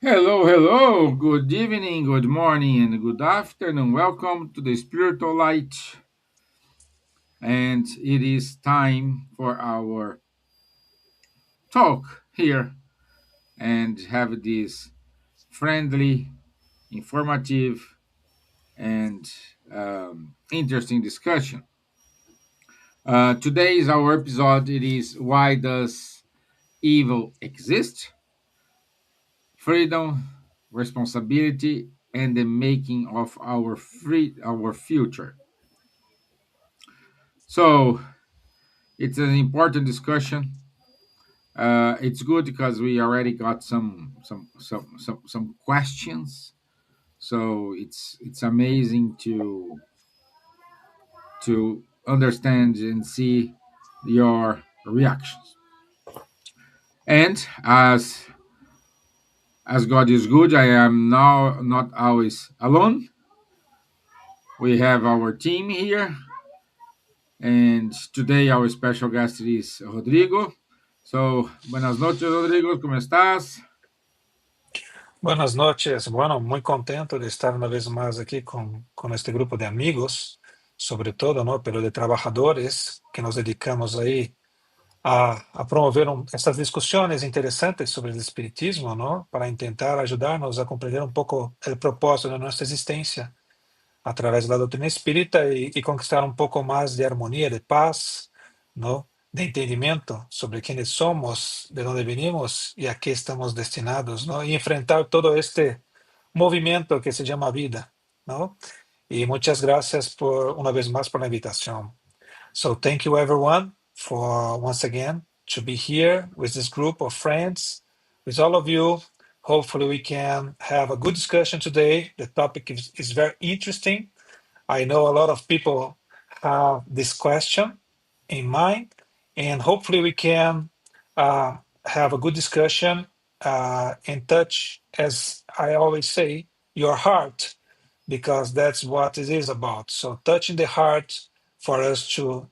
Hello, hello. Good evening, good morning, and good afternoon. Welcome to the Spiritual Light. And it is time for our talk here and have this friendly, informative, and interesting discussion. Today is our episode. It is Why Does Evil Exist? Freedom, responsibility, and the making of our future. So it's an important discussion. It's good because we already got some questions. So it's amazing to understand and see your reactions. And as God is good, I am now not always alone. We have our team here, and today our special guest is Rodrigo. So, buenas noches, Rodrigo. ¿Cómo estás? Buenas noches. Bueno, muy contento de estar una vez más aquí con este grupo de amigos, sobre todo, ¿no? Pero de trabajadores que nos dedicamos ahí a promover estas discusiones interesantes sobre el espiritismo, ¿no? Para intentar ayudarnos a comprender un poco el propósito de nuestra existencia a través de la doctrina espírita y conquistar un poco más de armonía, de paz, ¿no? De entendimiento sobre quiénes somos, de dónde venimos y a qué estamos destinados, ¿no? Y enfrentar todo este movimiento que se llama vida, ¿no? Y muchas gracias por una vez más por la invitación. So thank you everyone for once again to be here with this group of friends, with all of you. Hopefully we can have a good discussion today. The topic is very interesting. I know a lot of people have this question in mind, and hopefully we can uh, have a good discussion and touch, as I always say, your heart, because that's what it is about. So touching the heart for us to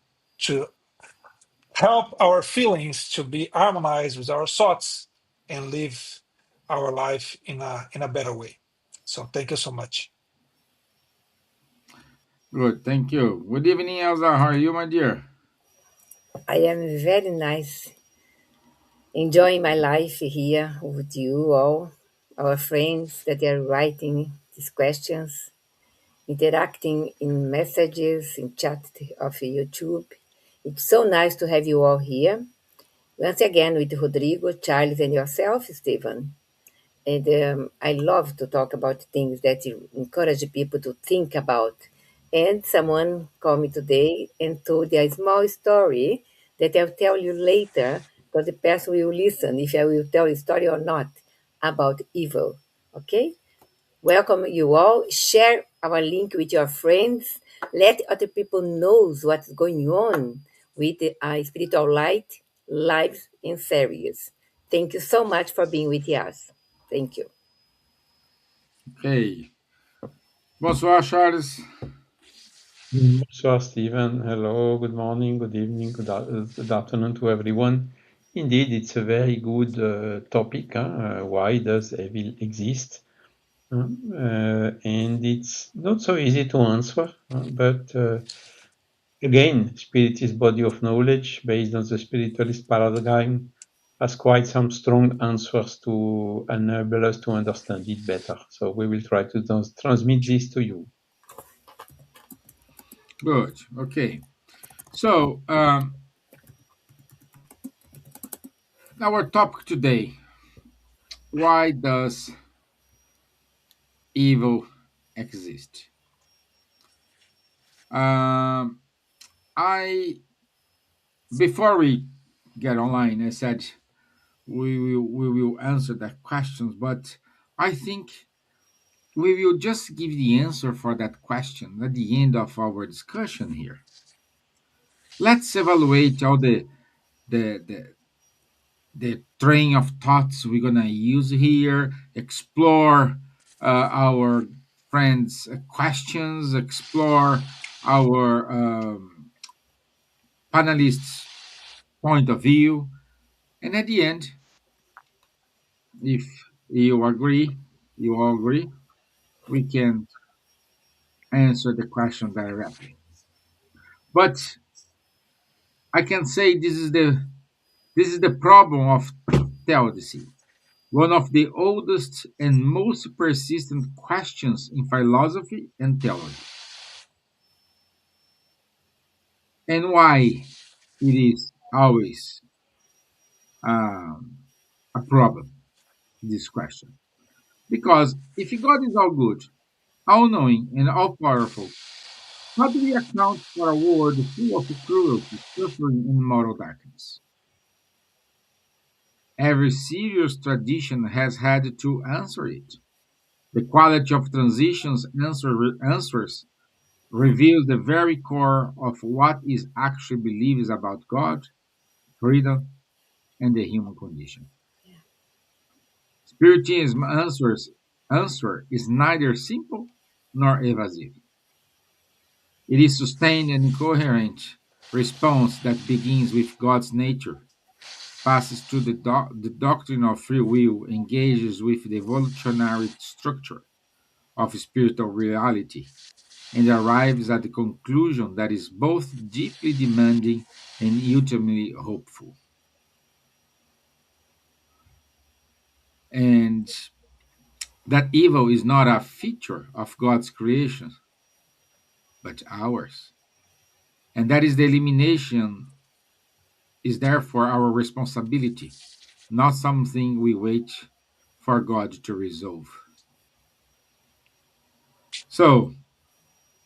help our feelings to be harmonized with our thoughts and live our life in a better way. So thank you so much. Good, thank you. Good evening, Elsa. How are you, my dear? I am very nice, enjoying my life here with you all, our friends that are writing these questions, interacting in messages, in chat of YouTube. It's so nice to have you all here. Once again with Rodrigo, Charles, and yourself, Stevan. And I love to talk about things that encourage people to think about. And someone called me today and told a small story that I'll tell you later, because the person will listen if I will tell a story or not about evil. Okay? Welcome you all. Share our link with your friends. Let other people knows what's going on with the spiritual light, lives, and series. Thank you so much for being with us. Thank you. Okay. Bonsoir, Charles. Bonsoir, Steven. Hello, good morning, good evening, good afternoon to everyone. Indeed, it's a very good topic. Why does evil exist? And it's not so easy to answer, but again, spirit is body of knowledge based on the spiritualist paradigm has quite some strong answers to enable us to understand it better. So we will try to transmit this to you. Good. Okay. So, our topic today: Why does evil exist? Um, I Before we get online, I said we will answer that questions, but I think we will just give the answer for that question at the end of our discussion here. Let's evaluate all the the, the train of thoughts we're gonna use here, explore our friends' questions, explore our panelists' point of view, and at the end, if you agree, you all agree, we can answer the question directly. But I can say this is the problem of theodicy, one of the oldest and most persistent questions in philosophy and theology, and why it is always um, a problem. This question, because if God is all good, all knowing, and all powerful, how do we account for a world full of cruelty, suffering, and moral darkness? Every serious tradition has had to answer it. The quality of transitions answers reveals the very core of what is actually believed about God, freedom, and the human condition. Spiritism answer is neither simple nor evasive. It is sustained and coherent response that begins with God's nature, passes through the doctrine of free will, engages with the evolutionary structure of spiritual reality, and arrives at the conclusion that is both deeply demanding and ultimately hopeful. And that evil is not a feature of God's creation, but ours. And that is the elimination is therefore our responsibility, not something we wait for God to resolve. So,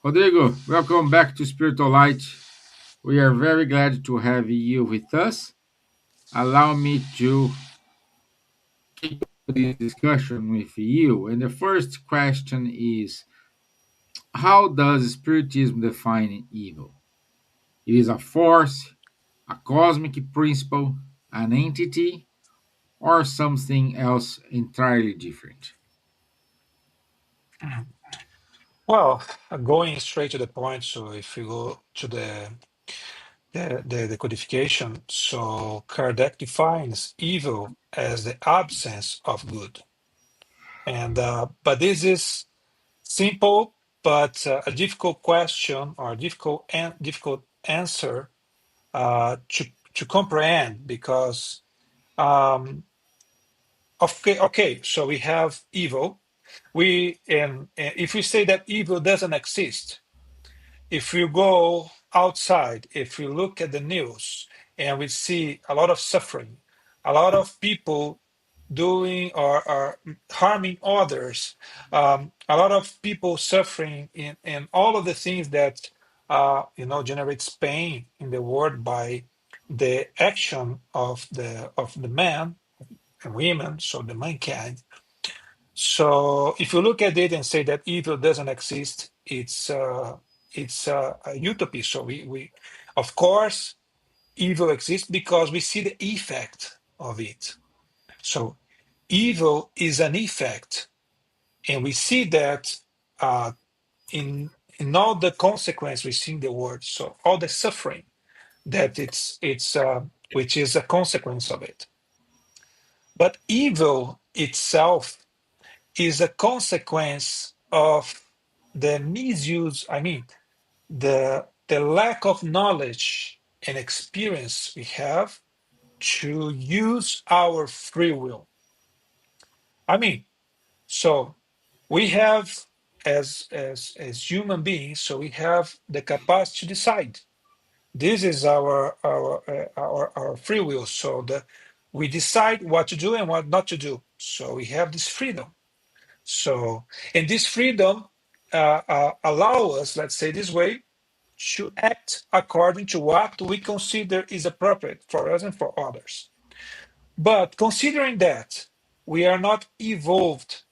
Rodrigo, welcome back to Spiritual Light. We are very glad to have you with us. Allow me to kick off this discussion with you. And the first question is, how does Spiritism define evil? It is a force, a cosmic principle, an entity, or something else entirely different? Well, going straight to the point, so if you go to the codification, so Kardec defines evil as the absence of good. And but this is simple, but a difficult question or difficult answer to comprehend because okay, so we have evil. We if we say that evil doesn't exist, if you go outside, if we look at the news and we see a lot of suffering, a lot of people doing or harming others, a lot of people suffering in all of the things that generates pain in the world by the action of the man and women, so the mankind. So if you look at it and say that evil doesn't exist, it's a utopia. So we of course evil exists because we see the effect of it. So evil is an effect, and we see that uh, in all the consequence we see in the world. So all the suffering that it's which is a consequence of it. But evil itself is a consequence of the misuse, I mean, the lack of knowledge and experience we have to use our free will. I mean, so we have as human beings, so we have the capacity to decide. This is our free will. So we decide what to do and what not to do. So we have this freedom. So, and this freedom allow us, let's say this way, to act according to what we consider is appropriate for us and for others. But considering that we are not evolved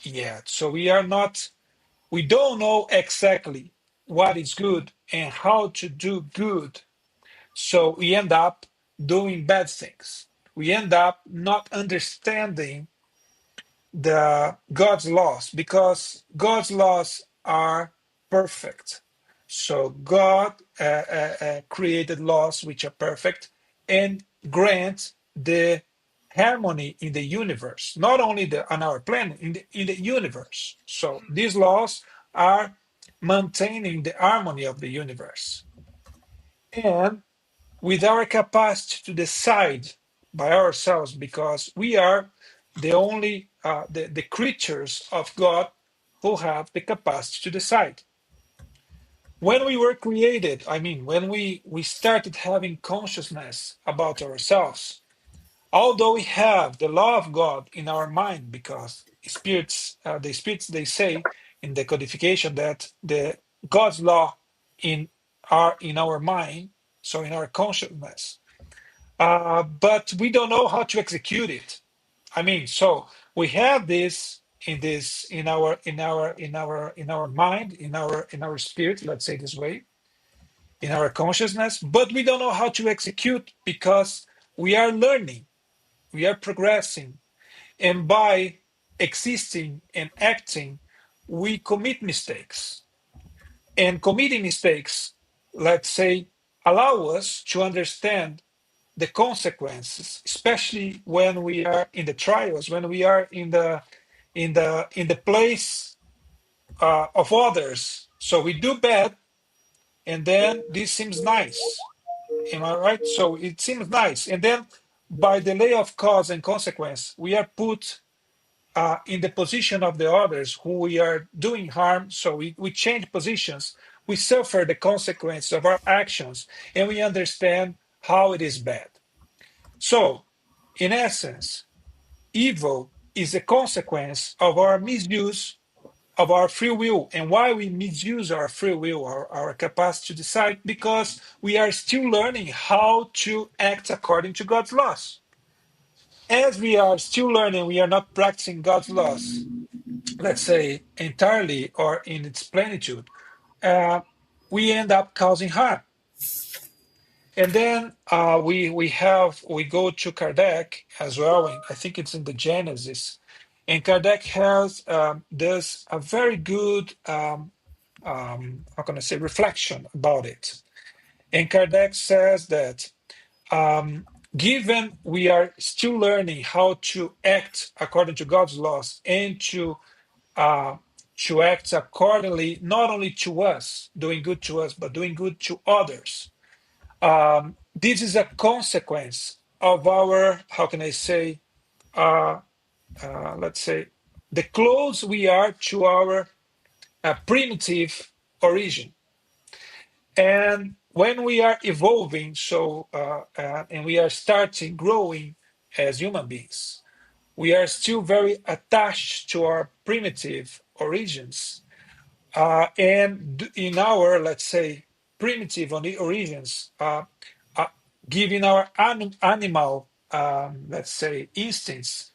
yet, so we don't know exactly what is good and how to do good. So we end up doing bad things. We end up not understanding the God's laws because God's laws are perfect. So God created laws which are perfect and grant the harmony in the universe, not only on our planet, in the universe. So these laws are maintaining the harmony of the universe. And with our capacity to decide by ourselves, because we are the only the creatures of God who have the capacity to decide. When we were created, I mean, when we started having consciousness about ourselves, although we have the law of God in our mind, because the spirits, they say in the codification that the God's law are in our mind, so in our consciousness, but we don't know how to execute it. I mean, so we have this in our mind, in our spirit, let's say this way, in our consciousness, but we don't know how to execute because we are learning, we are progressing, and by existing and acting, we commit mistakes. And committing mistakes, let's say, allow us to understand the consequences, especially when we are in the trials, when we are in the place of others. So we do bad, and then this seems nice. Am I right? So it seems nice, and then by the lay of cause and consequence, we are put in the position of the others who we are doing harm. So we change positions. We suffer the consequence of our actions, and we understand how it is bad. So, in essence, evil is a consequence of our misuse of our free will. And why we misuse our free will, our capacity to decide, because we are still learning how to act according to God's laws. As we are still learning, we are not practicing God's laws, let's say entirely or in its plenitude, uh, we end up causing harm. And then we go to Kardec as well, and I think it's in the Genesis. And Kardec has does a very good how can I say reflection about it. And Kardec says that given we are still learning how to act according to God's laws and uh, to act accordingly, not only to us, doing good to us, but doing good to others. This is a consequence of our, how can I say, uh, let's say, the close we are to our primitive origin. And when we are evolving, and we are starting growing as human beings, we are still very attached to our primitive origins. In our, let's say, primitive origins, uh, given our animal, let's say, instincts,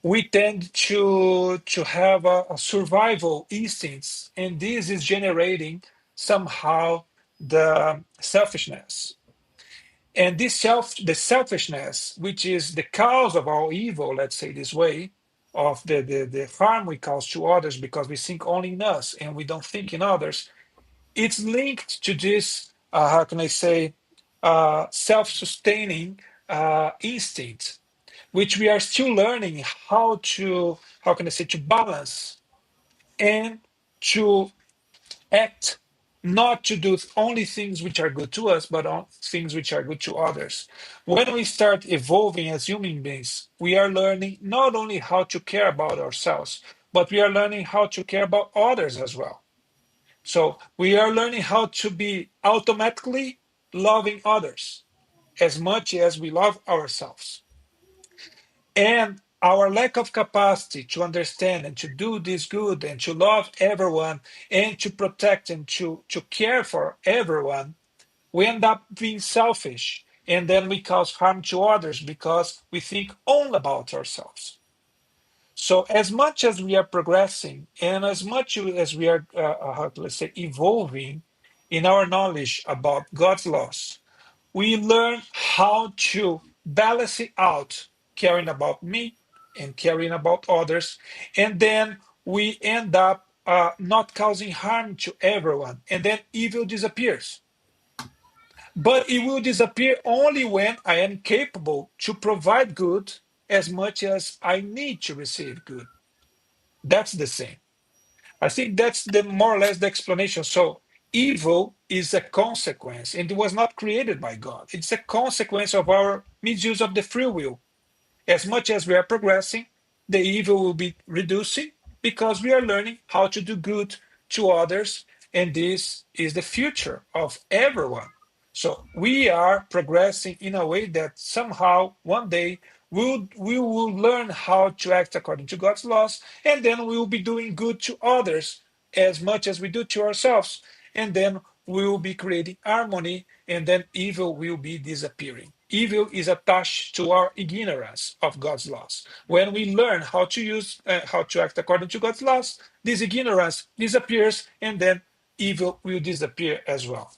we tend to have a survival instincts, and this is generating somehow the selfishness. And the selfishness, which is the cause of our evil, let's say this way, of the harm we cause to others because we think only in us and we don't think in others, it's linked to this, how can I say, self-sustaining instinct, which we are still learning how can I say, to balance and to act, not to do only things which are good to us, but on things which are good to others. When we start evolving as human beings, we are learning not only how to care about ourselves, but we are learning how to care about others as well. So we are learning how to be automatically loving others as much as we love ourselves. And our lack of capacity to understand and to do this good and to love everyone and to protect and to care for everyone, we end up being selfish. And then we cause harm to others because we think only about ourselves. So as much as we are progressing and as much as we are, let's say, evolving in our knowledge about God's laws, we learn how to balance it out, caring about me and caring about others. And then we end up not causing harm to everyone. And then evil disappears. But it will disappear only when I am capable to provide good as much as I need to receive good. That's the same. I think that's the more or less the explanation. So evil is a consequence, and it was not created by God. It's a consequence of our misuse of the free will. As much as we are progressing, the evil will be reducing because we are learning how to do good to others, and this is the future of everyone. So we are progressing in a way that somehow one day we will learn how to act according to God's laws, and then we will be doing good to others as much as we do to ourselves. And then we will be creating harmony, and then evil will be disappearing. Evil is attached to our ignorance of God's laws. When we learn how to act according to God's laws, this ignorance disappears, and then evil will disappear as well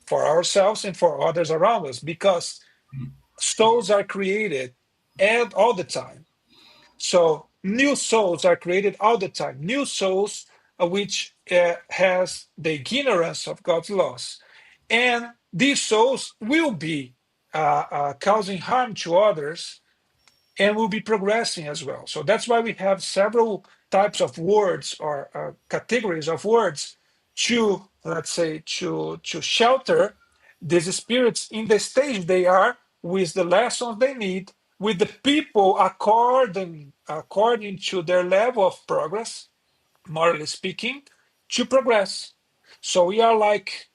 for ourselves and for others around us, because souls are created and all the time. So new souls are created all the time. New souls which has the ignorance of God's laws, and these souls will be causing harm to others and will be progressing as well. So that's why we have several types of words or categories of words to, let's say, to shelter these spirits in the stage they are, with the lessons they need, with the people according to their level of progress, morally speaking, to progress. So we are like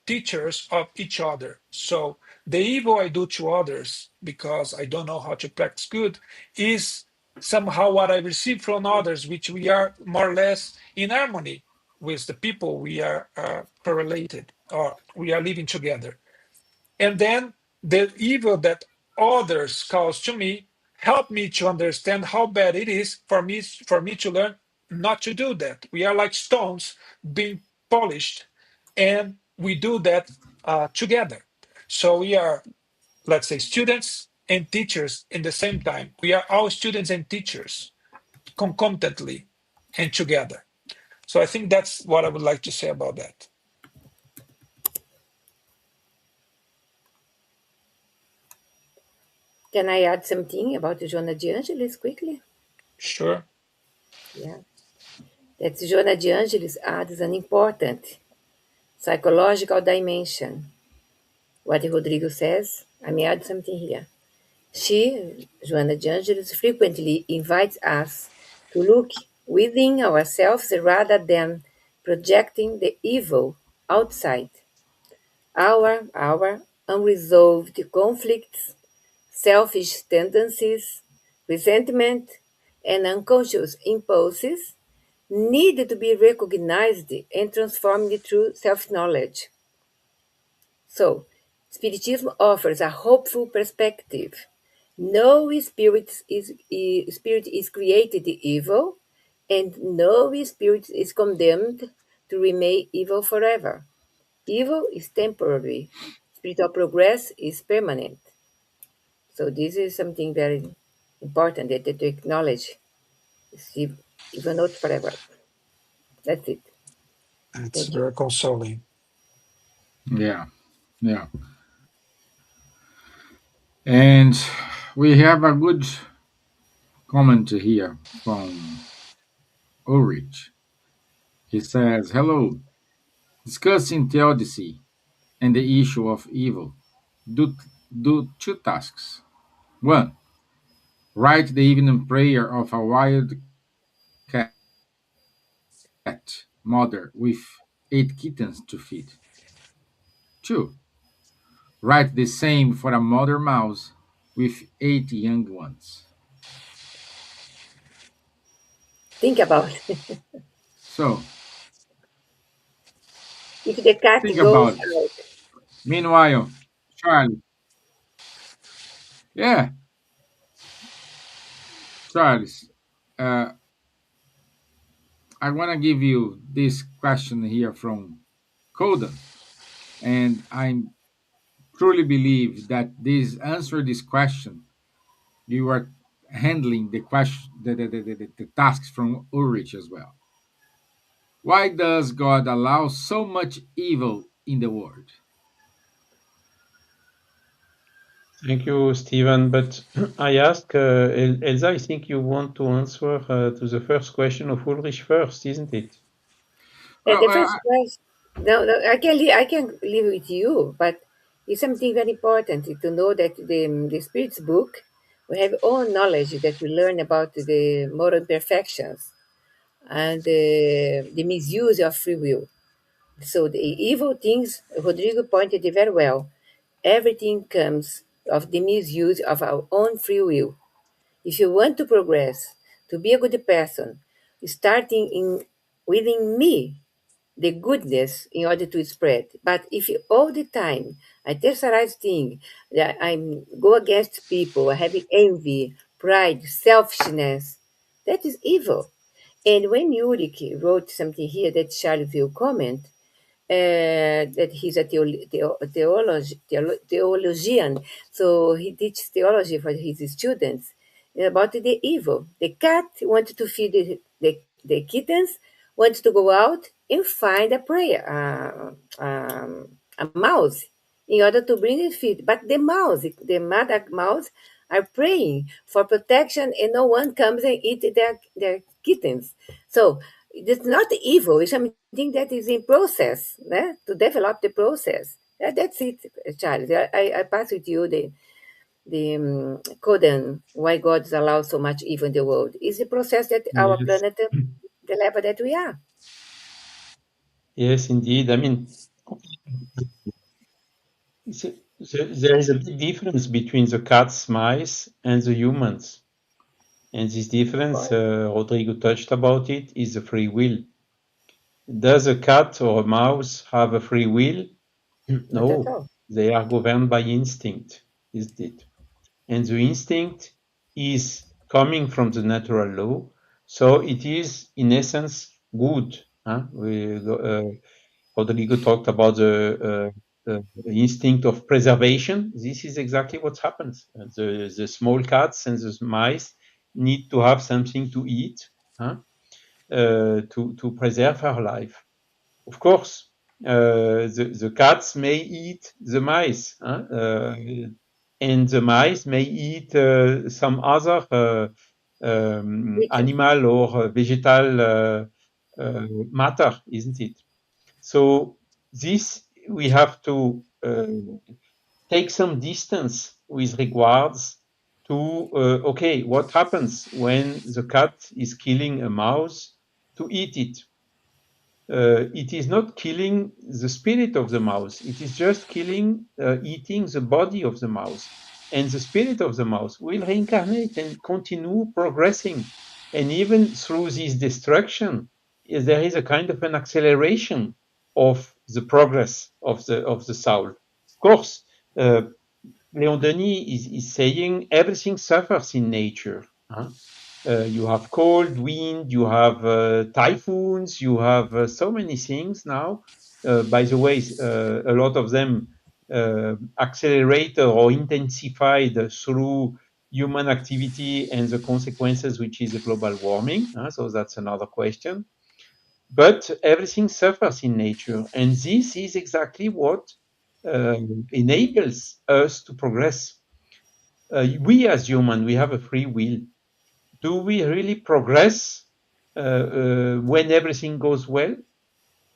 teachers of each other. So the evil I do to others because I don't know how to practice good is somehow what I receive from others, which we are more or less in harmony with the people we are correlated or we are living together. And then the evil that others cause to me help me to understand how bad it is for me to learn not to do that. We are like stones being polished, and we do that together. So we are, let's say, students and teachers in the same time. We are all students and teachers concomitantly and together. So I think that's what I would like to say about that. Can I add something about Joana de Angelis quickly? Sure. Yeah. That Joana de Angelis adds an important psychological dimension. What Rodrigo says, I may add something here. She, Joana de Angelis, frequently invites us to look within ourselves rather than projecting the evil outside. Our unresolved conflicts, selfish tendencies, resentment, and unconscious impulses need to be recognized and transformed through self knowledge. So, Spiritism offers a hopeful perspective. No spirit is created evil, and no spirit is condemned to remain evil forever. Evil is temporary. Spiritual progress is permanent. So this is something very important that to acknowledge. It's even not forever. That's it. It's Thank you. very consoling. Yeah, yeah. And we have a good comment here from Ulrich. He says, "Hello, discussing theodicy and the issue of evil. Do, do two tasks. One, write the evening prayer of a wild cat mother with 8 kittens to feed. Two, write the same for a mother mouse with 8 young ones." Think about So if the cat think goes about it. out. Meanwhile, Charlie, yeah, Charles, uh, I want to give you this question here from Coden, and I truly believe that this answer this question you are handling the question the tasks from Ulrich as well. Why does God allow so much evil in the world? Thank you, Stevan. But I ask Elsa, I think you want to answer to the first question of Ulrich first, isn't it? Well, The first question, no, no, I can leave with you, but it's something very important to know that the Spirit's book, we have all knowledge that we learn about the moral imperfections and the misuse of free will. So the evil things, Rodrigo pointed it very well. Everything comes of the misuse of our own free will. If you want to progress, to be a good person, starting in within me, the goodness in order to spread. But if you, all the time I terrorize thing that I go against people, having envy, pride, selfishness, that is evil. And when Ulrich wrote something here that Charlie will comment, that he's a theologian, so he teaches theology for his students about the evil. The cat wanted to feed the kittens, wanted to go out and find a prey, a mouse, in order to bring it feed. But the mouse, the mother mouse, are praying for protection, and no one comes and eat their kittens. So it's not evil. It's something that is in process, to develop the process. That's it, Charles. I pass with you the code on why God allows so much evil in the world. It's the process that our Yes. planet, the level that we are. Yes, indeed. I mean, so, there is a big difference between the cats, mice, and the humans. And this difference, Rodrigo touched about it, is the free will. Does a cat or a mouse have a free will? Not at No, all. they are governed by instinct, isn't it? And the instinct is coming from the natural law, so it is in essence good. Rodrigo talked about the instinct of preservation. This is exactly what happens. The small cats and the mice need to have something to eat, to preserve her life. Of course, the cats may eat the mice, and the mice may eat some other Creatures. animal or vegetal matter, isn't it? So this we have to take some distance with regards to okay, what happens when the cat is killing a mouse to eat it? It is not killing the spirit of the mouse. It is just killing, eating the body of the mouse. And the spirit of the mouse will reincarnate and continue progressing. And even through this destruction, there is a kind of an acceleration of the progress of the soul. Of course, Leon Denis is saying everything suffers in nature. You have cold, wind, you have typhoons, you have so many things now. By the way, a lot of them accelerated or intensified through human activity and the consequences, which is the global warming. So that's another question. But everything suffers in nature, and this is exactly what enables us to progress. We as human, we have a free will. Do we really progress when everything goes well?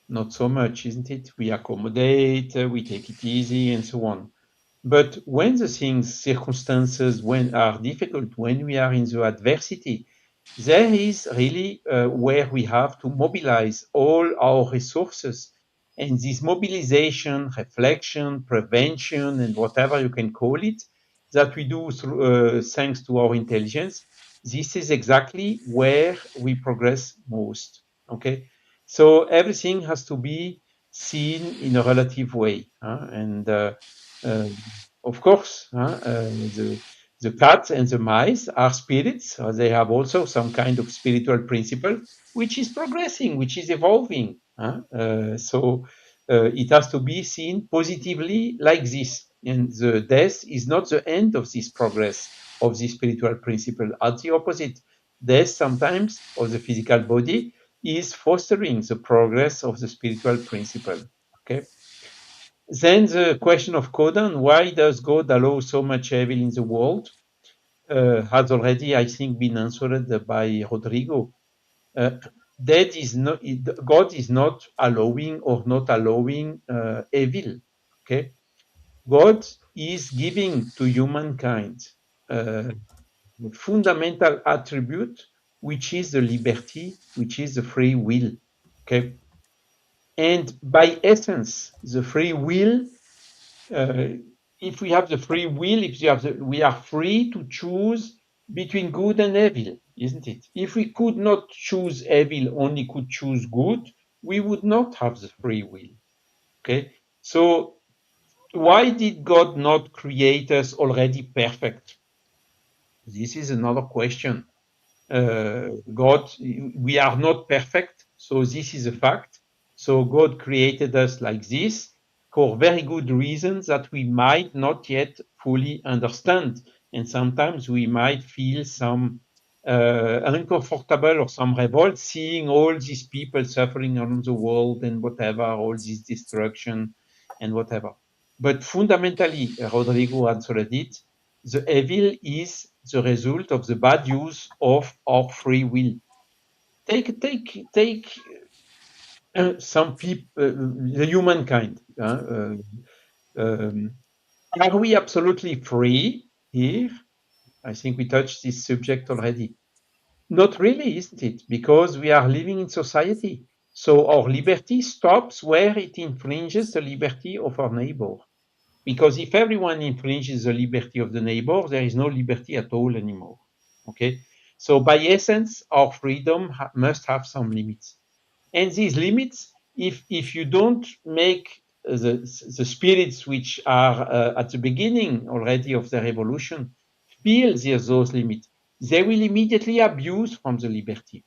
Not so much, isn't it? We accommodate, we take it easy, and so on. But when the things, circumstances, when are difficult, when we are in the adversity, there is really where we have to mobilize all our resources. And this mobilization, reflection, prevention, and whatever you can call it, that we do through, thanks to our intelligence, this is exactly where we progress most. Okay, so everything has to be seen in a relative way, and uh, of course, the cat and the mice are spirits. They have also some kind of spiritual principle, which is progressing, which is evolving. So it has to be seen positively like this. And the death is not the end of this progress of the spiritual principle. At the opposite, death sometimes of the physical body is fostering the progress of the spiritual principle. Okay. Then the question of Codan, why does God allow so much evil in the world, has already, I think, been answered by Rodrigo. That is not, God is not allowing or not allowing evil. Okay, God is giving to humankind a fundamental attribute, which is the liberty, which is the free will. Okay, and by essence, the free will. If we have the free will, if you have we are free to choose between good and evil, isn't it? If we could not choose evil, only could choose good, we would not have the free will. Okay, so why did God not create us already perfect? This is another question. God, we are not perfect, so this is a fact. So God created us like this for very good reasons that we might not yet fully understand. And sometimes we might feel some uncomfortable or some revolt seeing all these people suffering around the world and whatever, all this destruction and whatever. But fundamentally, Rodrigo answered it, the evil is the result of the bad use of our free will. Take some people, the humankind. Are we absolutely free here? I think we touched this subject already. Not really, isn't it? Because we are living in society. So our liberty stops where it infringes the liberty of our neighbor. Because if everyone infringes the liberty of the neighbor, there is no liberty at all anymore. Okay? So by essence, our freedom must have some limits. And these limits, if you don't make the spirits which are at the beginning already of the revolution feel those limits, they will immediately abuse from the liberty.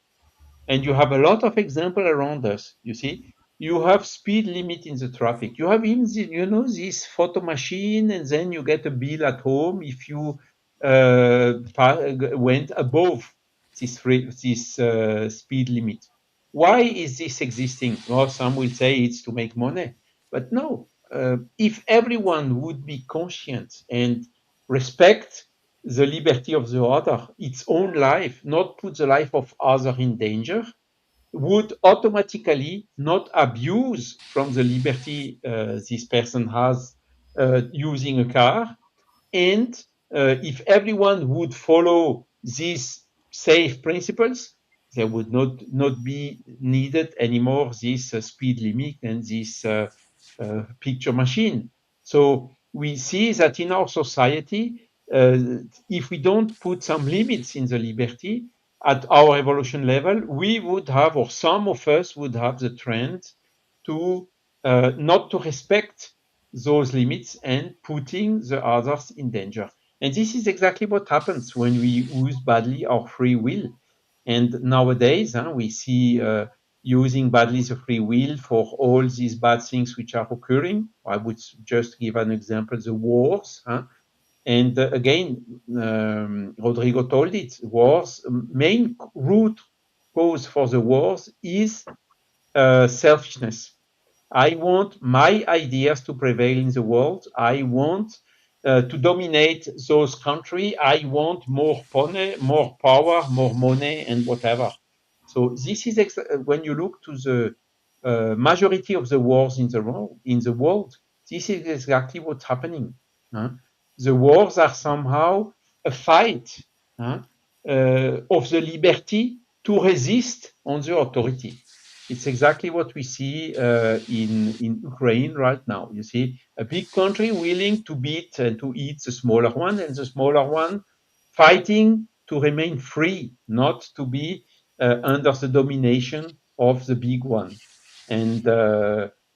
And you have a lot of example around us. You see, you have speed limit in the traffic. You have even this photo machine, and then you get a bill at home if you went above this speed limit. Why is this existing? Well, some will say it's to make money, but no. If everyone would be conscient and respect the liberty of the other, its own life, not put the life of other in danger, would automatically not abuse from the liberty this person has using a car. And if everyone would follow these safe principles, there would not be needed anymore this speed limit and this picture machine. So we see that in our society, if we don't put some limits in the liberty at our evolution level, we would have, or some of us would have the trend to not to respect those limits and putting the others in danger. And this is exactly what happens when we use badly our free will. And nowadays, we see using badly the free will for all these bad things which are occurring. I would just give an example, the wars. And again, Rodrigo told it, wars, main root cause for the wars is selfishness. I want my ideas to prevail in the world. I want to dominate those countries. I want more money, more power, more money, and whatever. So this is when you look to the majority of the wars in the world, this is exactly what's happening. The wars are somehow a fight of the liberty to resist on the authority. It's exactly what we see in Ukraine right now. You see, a big country willing to beat and to eat the smaller one, and the smaller one fighting to remain free, not to be under the domination of the big one. And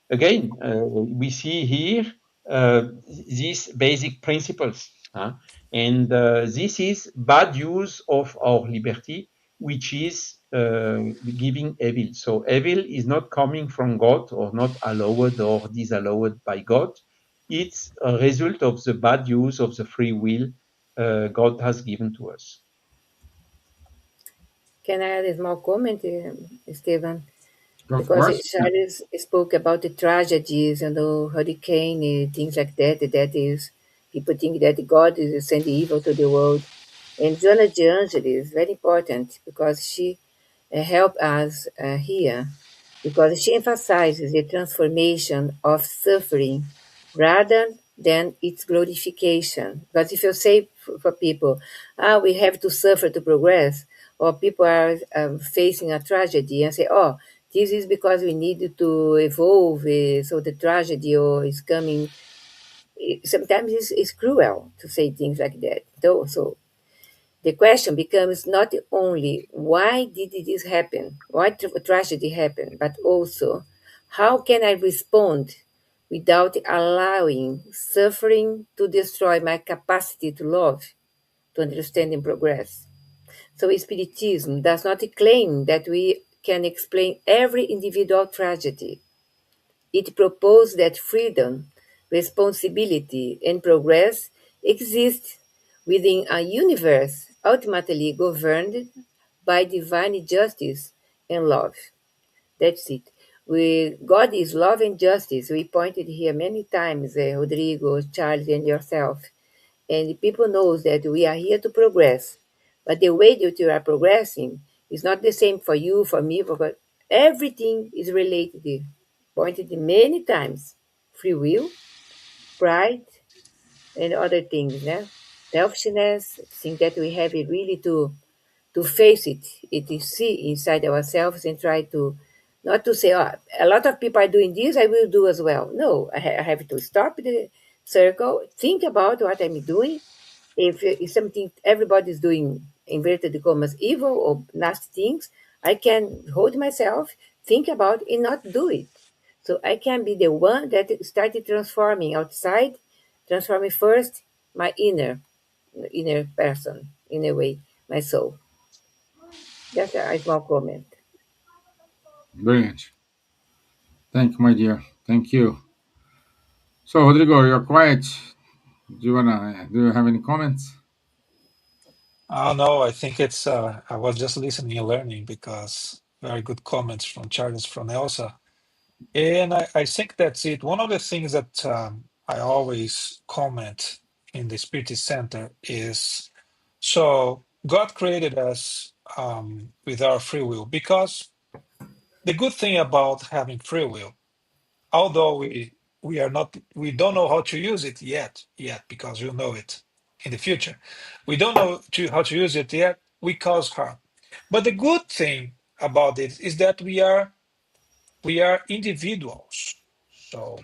again, we see here these basic principles. And this is bad use of our liberty, which is giving evil. So evil is not coming from God or not allowed or disallowed by God. It's a result of the bad use of the free will God has given to us. Can I add a small comment, Stevan? Of because course. Yeah. Charles spoke about the tragedies and the hurricane, things like that. That is, people think that God is sending evil to the world. And Joanna de Angelis is very important because she helped us here, because she emphasizes the transformation of suffering rather than its glorification. Because if you say for people, we have to suffer to progress, or people are facing a tragedy and say, oh, this is because we need to evolve, so the tragedy or is coming. Sometimes it's cruel to say things like that. So the question becomes not only why did this happen, why tragedy happened, but also how can I respond without allowing suffering to destroy my capacity to love, to understand and progress. So Spiritism does not claim that we can explain every individual tragedy. It proposed that freedom, responsibility, and progress exist within a universe ultimately governed by divine justice and love. That's it. God is love and justice. We pointed here many times, Rodrigo, Charles, and yourself. And people knows that we are here to progress. But the way that you are progressing is not the same for you, for me, for everything is related. Pointed many times. Free will, pride, and other things, né? Selfishness, think that we have it really to face it, it is see inside ourselves and try to not to say, oh, a lot of people are doing this, I will do as well. No, I have to stop the circle, think about what I'm doing. If something everybody's doing inverted commas evil or nasty things, I can hold myself, think about and not do it. So I can be the one that started transforming outside, transforming first my inner person, in a way, my soul. Just a small comment. Brilliant. Thank you, my dear. Thank you. So, Rodrigo, you're quiet. Do you have any comments? Oh no, I think it's I was just listening and learning because very good comments from Charles, from Elsa. And I think that's it. One of the things that I always comment in the Spirit Center is, so God created us with our free will, because the good thing about having free will, although we are not, we don't know how to use it yet, because we'll know it in the future. We don't know how to use it yet. We cause harm. But the good thing about it is that we are individuals. So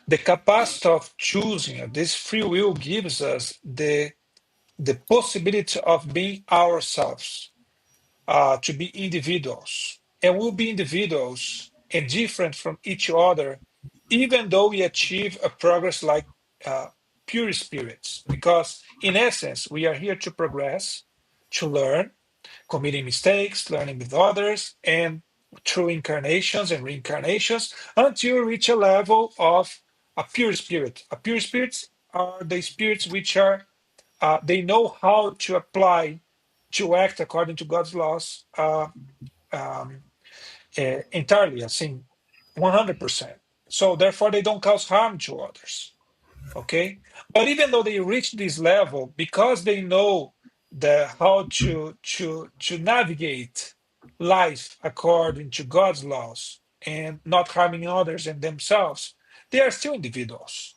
the capacity of choosing, this free will gives us the possibility of being ourselves, to be individuals. And we'll be individuals and different from each other, even though we achieve a progress like uh, pure spirits. Because in essence, we are here to progress, to learn, committing mistakes, learning with others, and through incarnations and reincarnations until we reach a level of a pure spirit. A pure spirits are the spirits which are, they know how to apply, to act according to God's laws, um, entirely, I think 100%. So therefore, they don't cause harm to others. Okay, but even though they reach this level, because they know how to navigate life according to God's laws and not harming others and themselves, they are still individuals.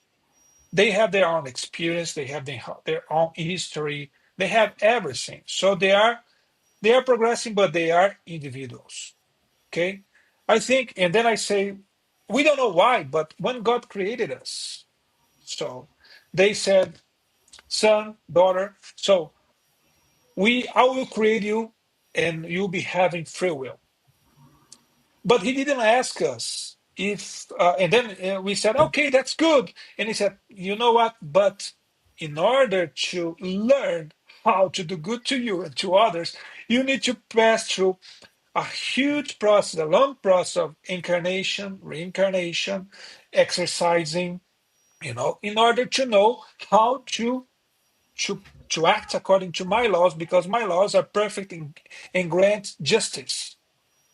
They have their own experience, they have their own history, they have everything. So they are progressing, but they are individuals. Okay, I think, and then I say, we don't know why, but when God created us, so they said, son, daughter, so I will create you and you'll be having free will. But he didn't ask us if, and then we said, okay, that's good. And he said, you know what? But in order to learn how to do good to you and to others, you need to pass through a huge process, a long process of incarnation, reincarnation, exercising, in order to know how to act according to my laws, because my laws are perfect and grant justice.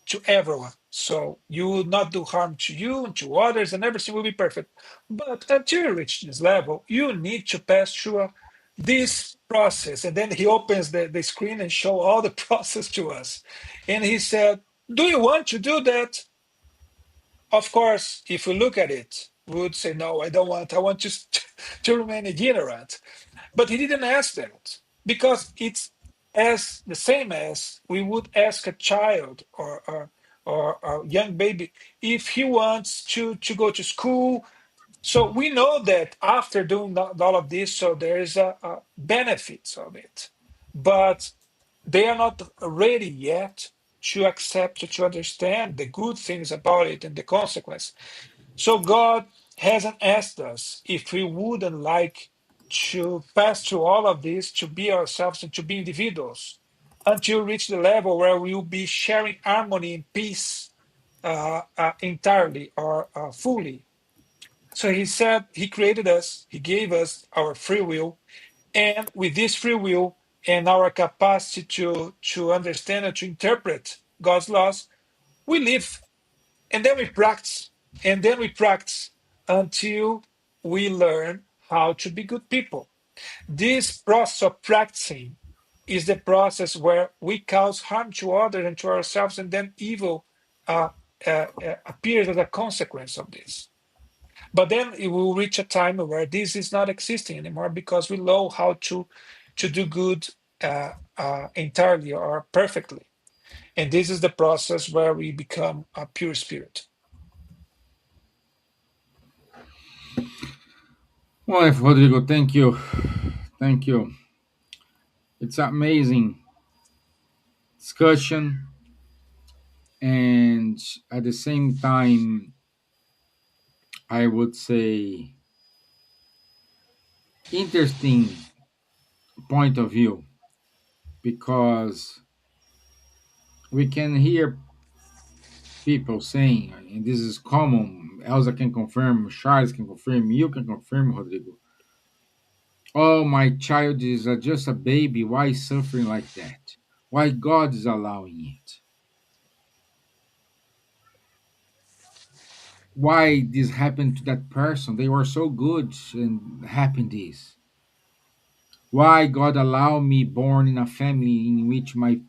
to everyone. So you will not do harm to you and to others, and everything will be perfect. But until you reach this level, you need to pass through this process. And then he opens the screen and show all the process to us. And he said, do you want to do that? Of course, if we look at it, we would say, no, I don't want. I want just to remain ignorant. But he didn't ask that because it's as the same as we would ask a child or a young baby if he wants to go to school. So we know that after doing all of this, so there is a benefits of it, but they are not ready yet to accept, to understand the good things about it and the consequence. So God hasn't asked us if we wouldn't like to pass through all of this, to be ourselves and to be individuals until we reach the level where we will be sharing harmony and peace entirely or fully. So he said he created us, he gave us our free will, and with this free will and our capacity to understand and to interpret God's laws, we live and then we practice and then we practice until we learn how to be good people. This process of practicing is the process where we cause harm to others and to ourselves, and then evil appears as a consequence of this. But then it will reach a time where this is not existing anymore because we know how to do good entirely or perfectly. And this is the process where we become a pure spirit. Well, Rodrigo, thank you. Thank you. It's amazing discussion, and at the same time, I would say interesting point of view, because we can hear people saying, and this is common, Elsa can confirm, Charles can confirm, you can confirm, Rodrigo. Oh, my child is just a baby. Why suffering like that? Why God is allowing it? Why this happened to that person? They were so good and happened this. Why God allow me born in a family in which my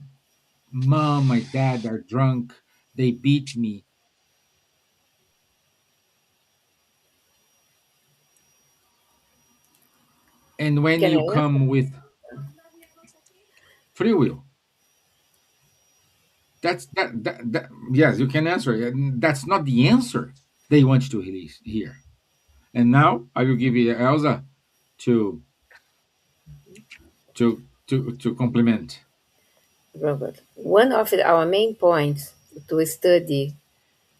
mom, my dad are drunk, they beat me. And when Can I you answer? come with free will, that yes, you can answer it. And that's not the answer they want to release here. And now I will give you Elsa to to complement. Robert? One of our main points to study,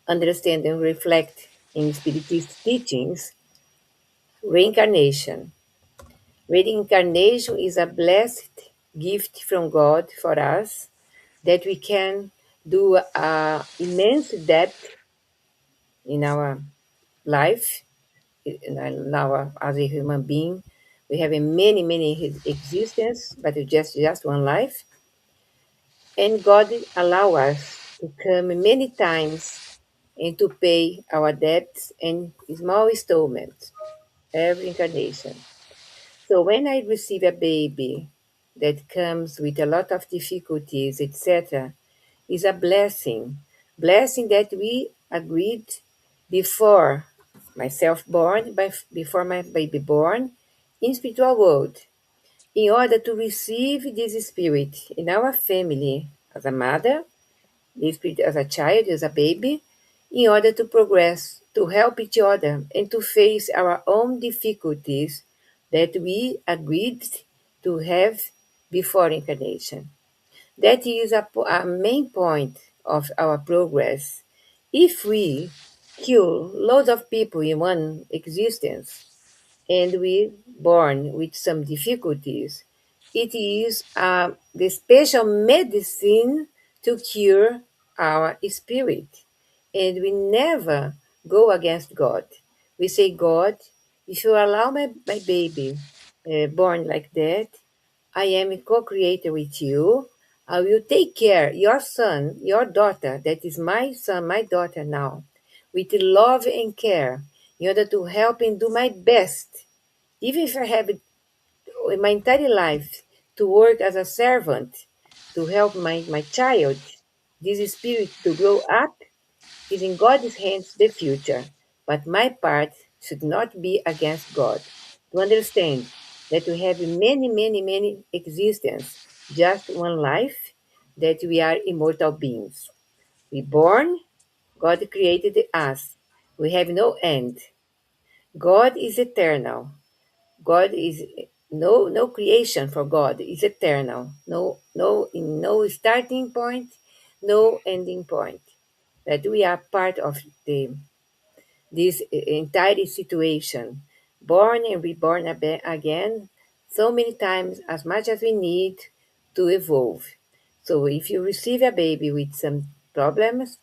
understand, and reflect in Spiritist teachings, reincarnation. Reincarnation is a blessed gift from God for us that we can do immense depth in our life, in our as a human being. We have a many existence, but it's just one life. And God allow us to come many times and to pay our debts in small installments every incarnation. So when I receive a baby that comes with a lot of difficulties, etc., is a blessing. Blessing that we agreed before myself born, before my baby born, in spiritual world, in order to receive this spirit in our family as a mother, this spirit as a child, as a baby, in order to progress, to help each other, and to face our own difficulties that we agreed to have before incarnation. That is a main point of our progress. If we kill loads of people in one existence and we born with some difficulties, it is the special medicine to cure our spirit. And we never go against God. We say, God, if you allow my baby born like that, I am a co creator with you. I will take care your son, your daughter, that is my son, my daughter now, with love and care, in order to help and do my best, even if I have in my entire life to work as a servant to help my child, this spirit to grow up is in God's hands the future, but my part should not be against God. To understand that we have many, many, many existence, just one life, that we are immortal beings. We born, God created us. We have no end. God is eternal. God is no creation for God is eternal. No starting point, no ending point. That we are part of the this entire situation, born and reborn again, so many times as much as we need to evolve. So if you receive a baby with some problems,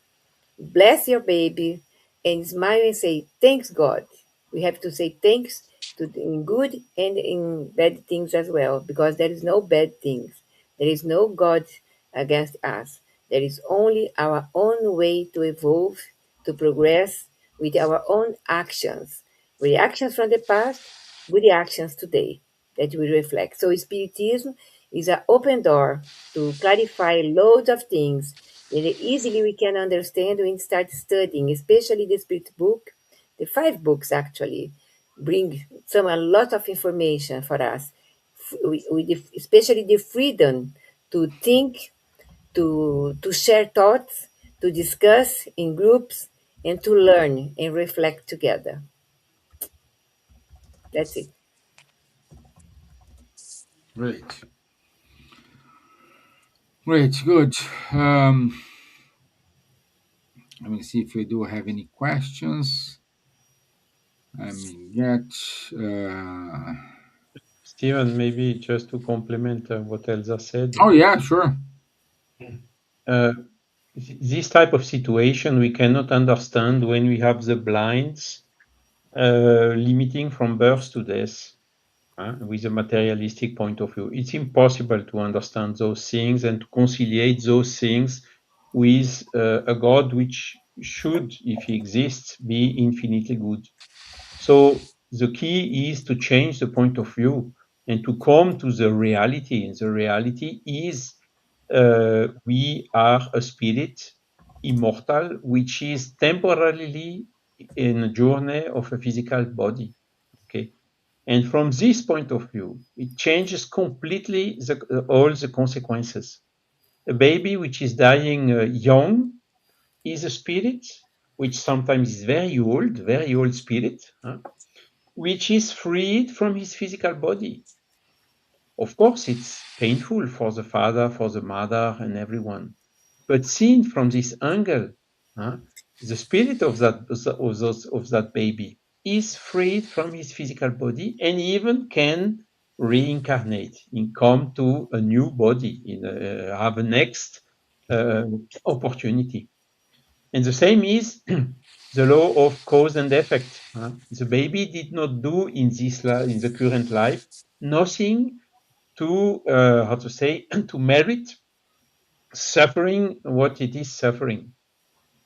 bless your baby and smile and say, thanks, God. We have to say thanks to in good and in bad things as well, because there is no bad things. There is no God against us. There is only our own way to evolve, to progress with our own actions. Reactions from the past, good reactions today that we reflect. So Spiritism is an open door to clarify loads of things that easily we can understand when we start studying, especially the Spirit book. The five books actually bring some a lot of information for us, especially the freedom to think, to share thoughts, to discuss in groups, and to learn and reflect together. That's it. Great. Great. Good. Um, Let me see if we do have any questions. I mean, get. Steven, maybe just to complement what Elsa said, Oh yeah, sure. uh, this type of situation we cannot understand when we have the blinds limiting from birth to death with a materialistic point of view. It's impossible to understand those things and to conciliate those things with a God which should, if he exists, be infinitely good. So the key is to change the point of view and to come to the reality. And the reality is we are a spirit, immortal, which is temporarily in a journey of a physical body. Okay, and from this point of view, it changes completely all the consequences. A baby which is dying young is a spirit, which sometimes is very old spirit, which is freed from his physical body. Of course, it's painful for the father, for the mother, and everyone. But seen from this angle, huh, the spirit of that baby is freed from his physical body and even can reincarnate and come to a new body, have a next uh, opportunity. And the same is the law of cause and effect. The baby did not do in in the current life nothing to how to say to merit suffering what it is suffering.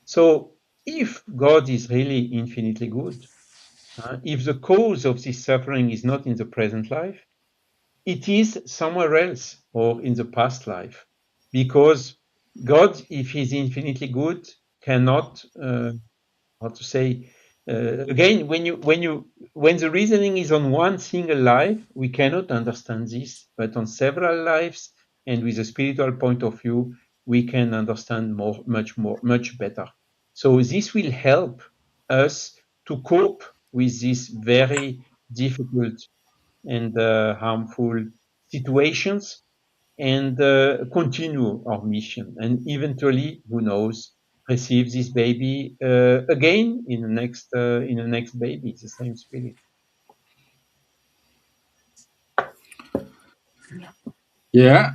So if God is really infinitely good, if the cause of this suffering is not in the present life, it is somewhere else or in the past life, because God, if He's infinitely good, cannot how to say again when the reasoning is on one single life we cannot understand this, but on several lives and with a spiritual point of view we can understand much better. So this will help us to cope with these very difficult and harmful situations and continue our mission. And eventually, who knows, receive this baby again in the next baby, the same spirit. Yeah,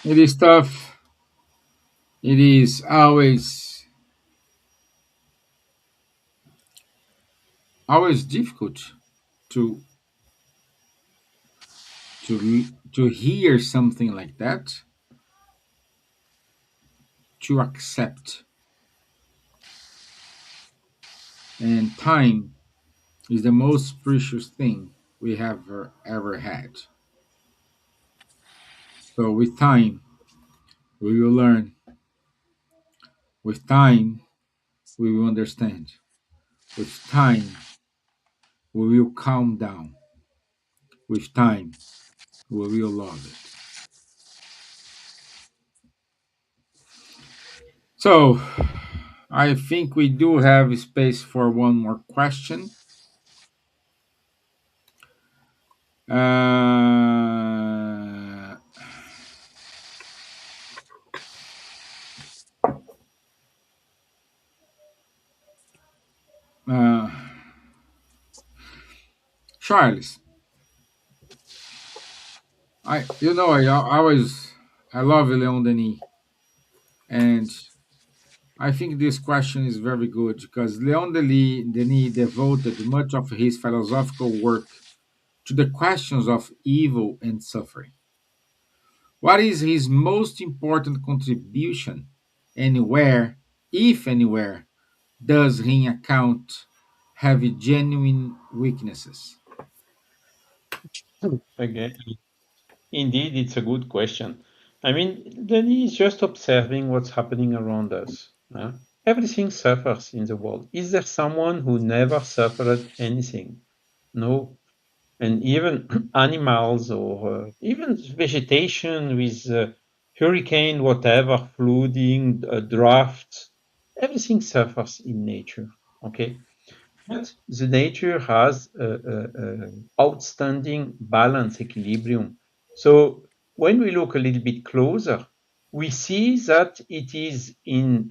it is tough. It is always difficult to to hear something like that. to accept. And time is the most precious thing we have ever had. So with time, we will learn. With time, we will understand. With time, we will calm down. With time, we will love it. So, I think we do have space for one more question. Uh, uh, Charles, I love Leon Denis, and I think this question is very good because Denis devoted much of his philosophical work to the questions of evil and suffering. What is his most important contribution, and where, if anywhere, does he account have genuine weaknesses? Again, indeed, it's a good question. I mean, then he's just observing what's happening around us. Everything suffers in the world. Is there someone who never suffered anything? No. And even animals or even vegetation with hurricane, whatever, flooding, drought, everything suffers in nature. Okay, but the nature has a outstanding balance, equilibrium. So when we look a little bit closer, we see that it is in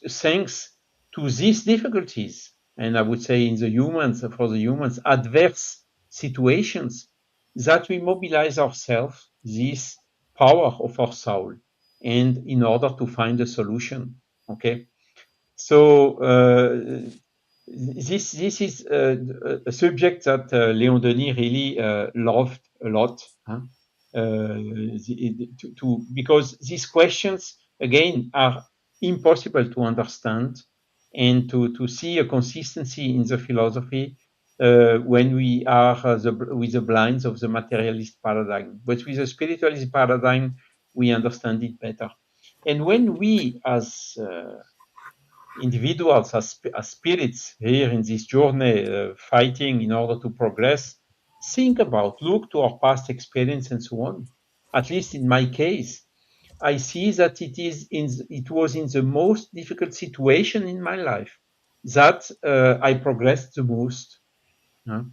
thanks to these difficulties, and I would say in the humans, for the humans, adverse situations, that we mobilize ourselves, this power of our soul, and in order to find a solution. Okay, so this is a subject that Léon Denis really loved a lot. Huh? Because these questions again are impossible to understand and to see a consistency in the philosophy when we are with the blinds of the materialist paradigm. But with the spiritualist paradigm, we understand it better. And when we, as individuals, as spirits here in this journey, fighting in order to progress, think about, look to our past experience and so on. At least in my case, I see that it was in the most difficult situation in my life that I progressed the most. Huh?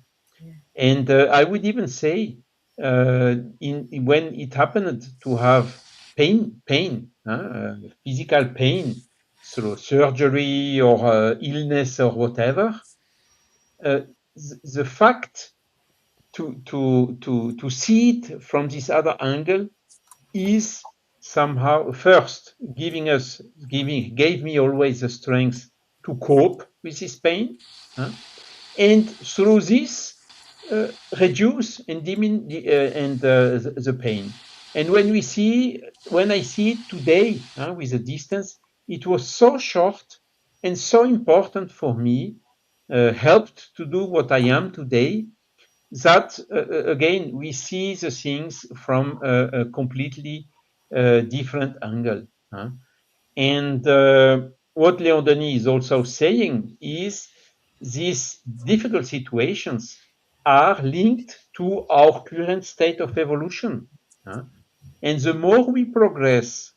And I would even say, when it happened to have pain, physical pain through surgery or illness or whatever, the fact to see it from this other angle is somehow first gave me always the strength to cope with this pain, and through this reduce and the pain. And when I see it today with a distance, it was so short and so important for me, helped to do what I am today, that again we see the things from a completely different angle. And what Leon Denis is also saying is these difficult situations are linked to our current state of evolution. And the more we progress,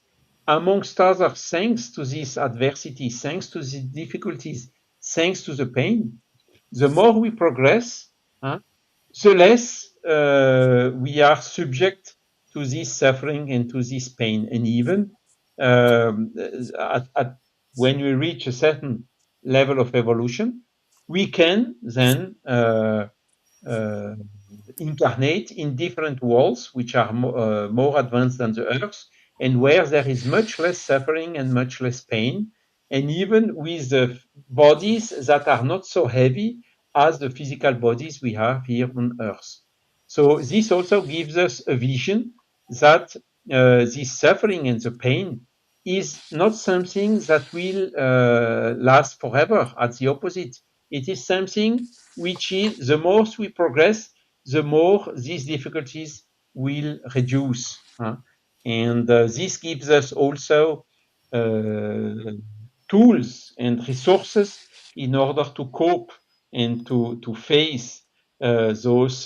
amongst other, thanks to this adversity, thanks to the difficulties, thanks to the pain, the more we progress, the less we are subject to this suffering and to this pain. And even when we reach a certain level of evolution, we can then incarnate in different worlds which are more advanced than the Earth, and where there is much less suffering and much less pain, and even with the bodies that are not so heavy as the physical bodies we have here on Earth. So this also gives us a vision that this suffering and the pain is not something that will last forever. At the opposite, it is something which is the more we progress, the more these difficulties will reduce. And this gives us also uh, tools and resources in order to cope and to face those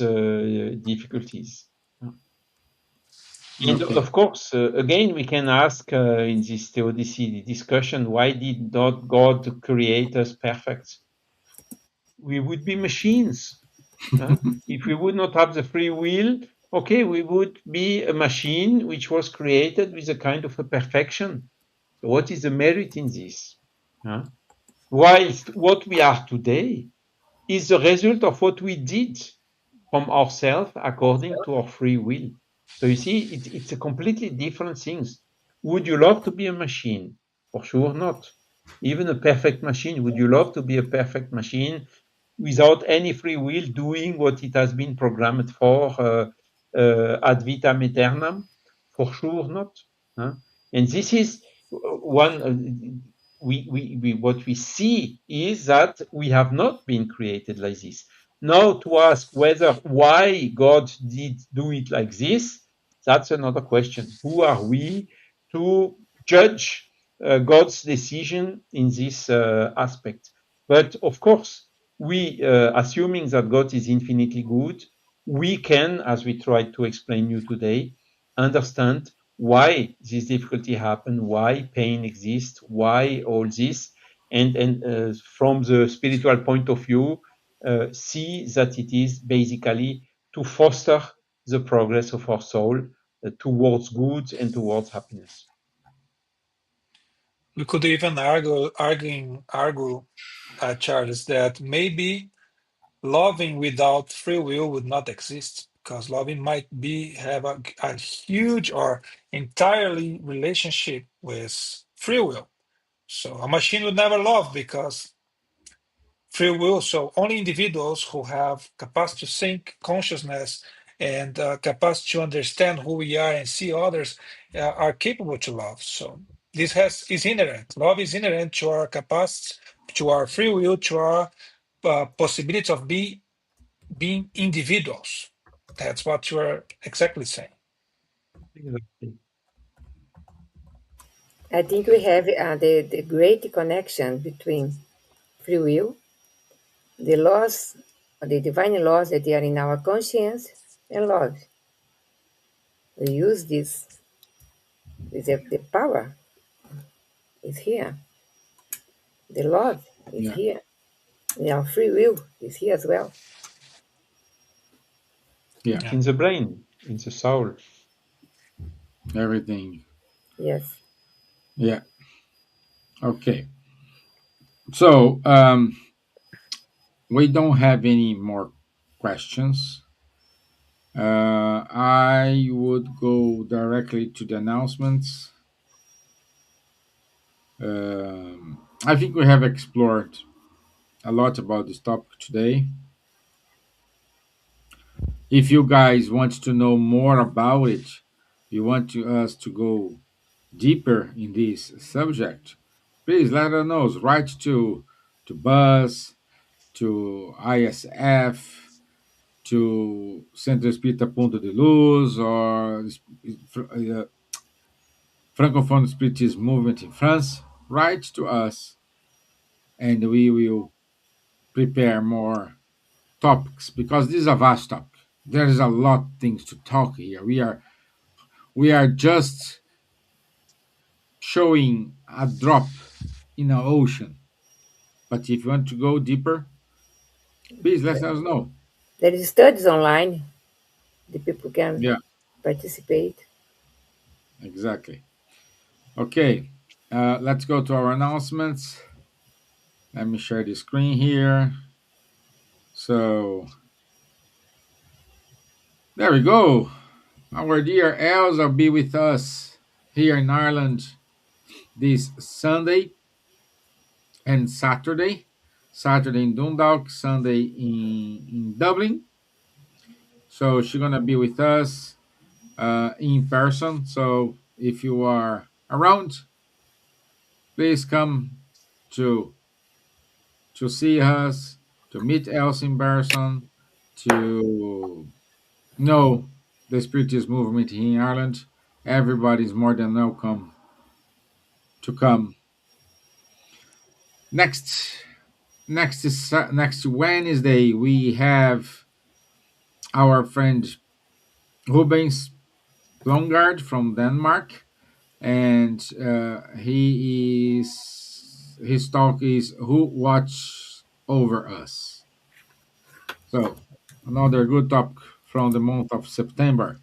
difficulties. And Okay. of course, again, we can ask in this theodicy discussion, why did not God create us perfect? We would be machines. Huh? If we would not have the free will, okay, we would be a machine which was created with a kind of a perfection. What is the merit in this? Huh? Whilst what we are today is the result of what we did from ourselves according to our free will. So you see, it's a completely different things. Would you love to be a machine? For sure not. Even a perfect machine, would you love to be a perfect machine without any free will doing what it has been programmed for ad vitam aeternam? For sure not. Huh? And this is one, what we see is that we have not been created like this. Now to ask whether why God did do it like this, that's another question. Who are we to judge God's decision in this aspect? But of course, we, assuming that God is infinitely good, we can, as we tried to explain you today, understand why this difficulty happened, why pain exists, why all this, and from the spiritual point of view, see that it is basically to foster the progress of our soul towards good and towards happiness. We could even argue, Charles, that maybe loving without free will would not exist because loving might be have a huge or entirely relationship with free will. So a machine would never love because free will. So only individuals who have capacity to think, consciousness, and capacity to understand who we are and see others are capable to love. So this is inherent. Love is inherent to our capacity, to our free will, to our possibility of being individuals. That's what you are exactly saying. Exactly. I think we have the great connection between free will, the laws, the divine laws that are in our conscience, and love. We use this, the power is here, the love is Yeah. here, and our free will is here as well. Yeah. It's Yeah. in the brain, in the soul. Everything. Yes. Yeah. Okay. So we don't have any more questions. I would go directly to the announcements. I think we have explored a lot about this topic today. If you guys want to know more about it, you want us to go deeper in this subject, please let us know. Write to Buzz, to ISF, to Centro Espírita Ponto de Luz, or Francophone Spiritist Movement in France. Write to us, and we will prepare more topics because this is a vast topic. There is a lot of things to talk here. We are just showing a drop in an ocean. But if you want to go deeper, please let us know. There is studies online. The people can Yeah, participate. exactly. Okay, let's go to our announcements. Let me share the screen here. So there we go. Our dear Elsa will be with us here in Ireland this Sunday and Saturday. Saturday in Dundalk, Sunday in Dublin. So she's gonna be with us in person. So if you are around, Please come to see us, to meet Elsa in person, to know the Spiritist movement here in Ireland. Everybody is more than welcome to come. Next, next Wednesday we have our friend Rubens Blongard from Denmark, and his talk is "Who Watch Over Us." So another good topic from the month of September.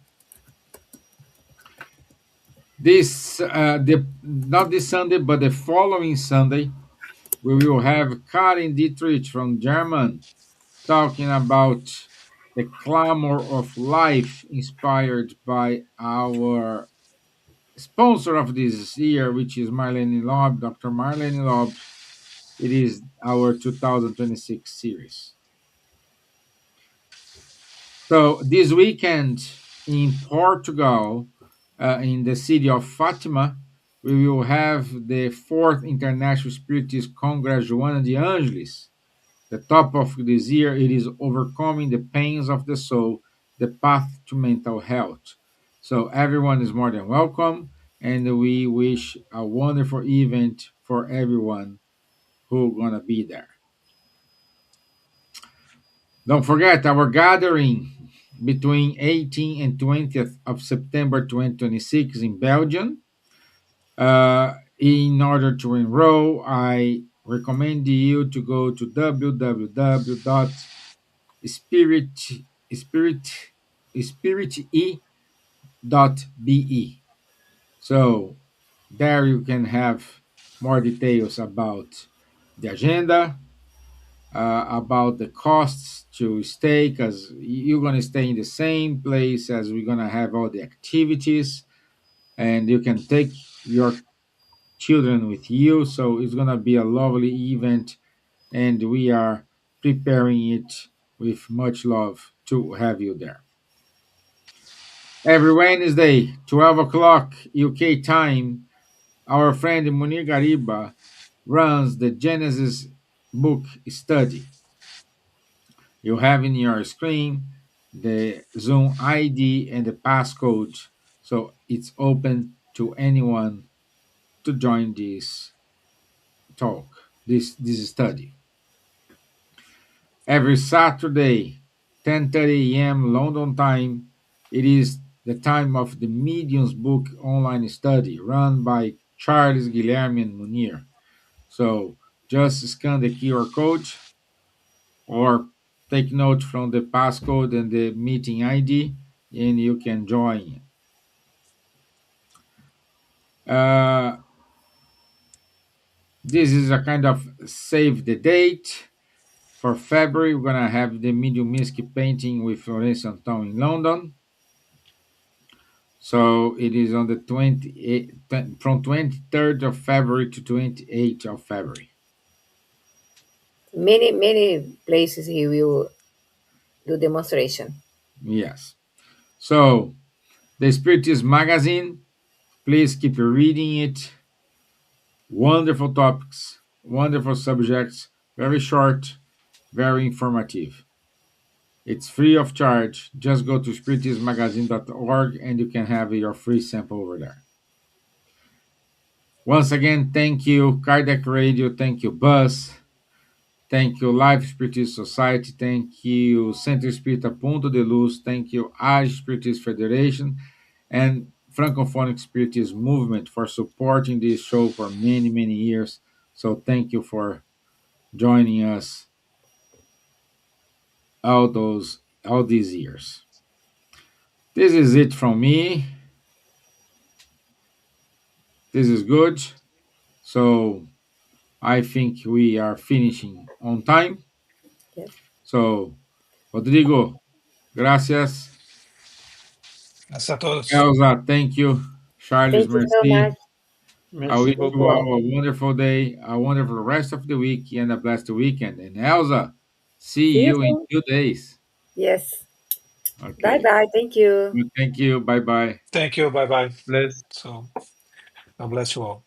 Not this Sunday, but the following Sunday, we will have Karin Dietrich from German talking about the clamor of life inspired by our sponsor of this year, which is Marlene Loeb, Dr. Marlene Loeb. It is our 2026 series. So this weekend in Portugal, in the city of Fatima, we will have the fourth International Spiritist Congress Joana de Angelis. The top of this year it is overcoming the pains of the soul, the path to mental health. So everyone is more than welcome, and we wish a wonderful event for everyone who gonna be there. Don't forget our gathering between 18th and 20th of September 2026 in Belgium. In order to enroll, I recommend you to go to www.spirit spirit spirit.be. So there you can have more details about the agenda, about the costs to stay, because you're going to stay in the same place as we're going to have all the activities, and you can take your children with you. So it's going to be a lovely event, and we are preparing it with much love to have you there. Every Wednesday, 12 o'clock UK time, our friend Munir Gariba runs the Genesis book study. You have in your screen the Zoom ID and the passcode, so it's open to anyone to join this talk, this study. Every Saturday, 10:30 a.m. London time, it is the time of the Mediums book online study run by Charles, Guilherme, and Munir. So just scan the QR code or take note from the passcode and the meeting ID, and you can join. Uh, this is a kind of save the date. For February, we're going to have the Mediumistic painting with Florence Anton in London. So it is on the 28th, from 23rd of February to 28th of February. Many places he will do demonstration. Yes. So the Spiritist magazine, please keep reading it. Wonderful topics, wonderful subjects, very short, very informative. It's free of charge. Just go to spiritismagazine.org and you can have your free sample over there. Once again, thank you, Kardec Radio. Thank you, Buzz. Thank you, Life Spiritist Society. Thank you, Centro Espírita Ponto de Luz. Thank you, AGE Spiritist Federation and Francophonic Spiritist Movement for supporting this show for many, many years. So thank you for joining us all these years. This is it from me. This is good. So I think we are finishing on time. Yes. So Rodrigo, gracias. Gracias a todos. Elsa, thank you. Charles, Thank you so much. merci. I Merci wish Thank you you beaucoup. all. all a wonderful day, a wonderful rest of the week, and a blessed weekend. And Elsa, see See you you in soon. 2 days. Yes. Bye Okay. bye. Thank you. Thank you. Bye bye. Thank you. Bye bye. Bless. So, God bless you all.